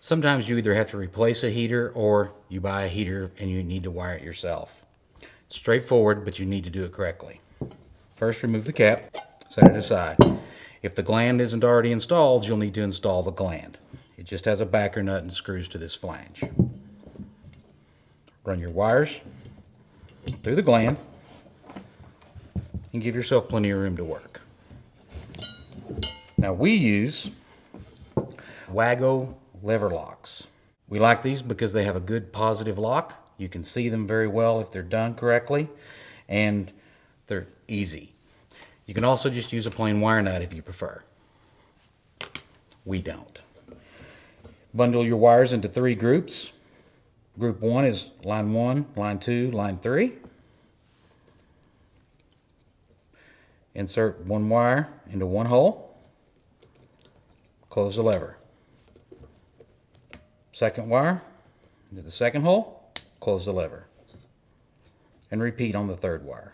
Sometimes you either have to replace a heater or you buy a heater and you need to wire it yourself. It's straightforward, but you need to do it correctly. First, remove the cap, set it aside. If the gland isn't already installed, you'll need to install the gland. It just has a backer nut and screws to this flange. Run your wires through the gland and give yourself plenty of room to work. Now we use Wago lever locks. We like these because they have a good positive lock. You can see them very well if they're done correctly, and they're easy. You can also just use a plain wire nut if you prefer. We don't. Bundle your wires into 3 groups. Group 1 is line 1, line 2, line 3. Insert 1 wire into 1 hole. Close the lever. Second wire into the second hole. Close the lever. And repeat on the 3rd wire.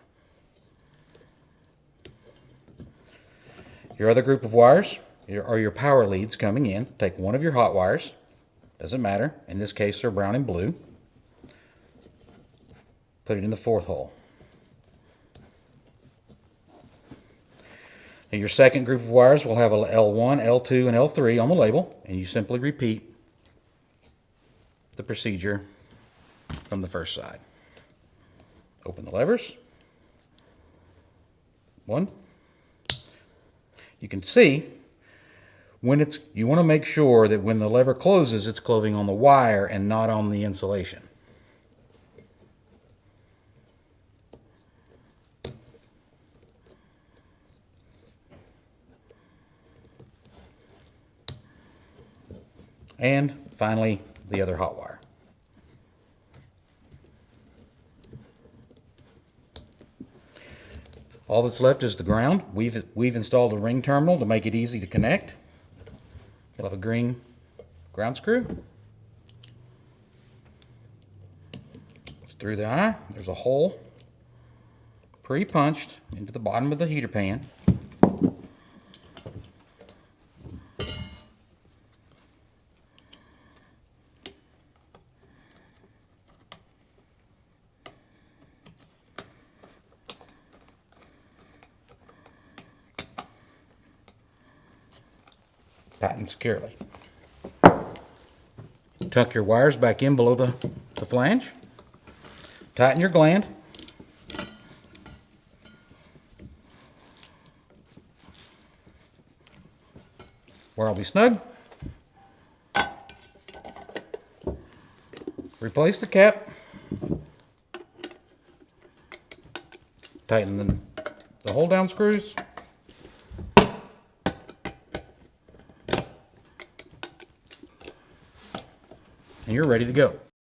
Your other group of wires are your power leads coming in. Take one of your hot wires. Doesn't matter. In this case, they're brown and blue. Put it in the 4th hole. Now your second group of wires will have a L1, L2, and L3 on the label, and you simply repeat the procedure from the first side. Open the levers. 1. You can see when you want to make sure that when the lever closes, it's closing on the wire and not on the insulation. And finally, the other hot wire. All that's left is the ground. We've installed a ring terminal to make it easy to connect. You'll have a green ground screw. It's through the eye. There's a hole pre-punched into the bottom of the heater pan. Tighten securely. Tuck your wires back in below the flange. Tighten your gland. Wire will be snug. Replace the cap. Tighten the hold down screws. And you're ready to go.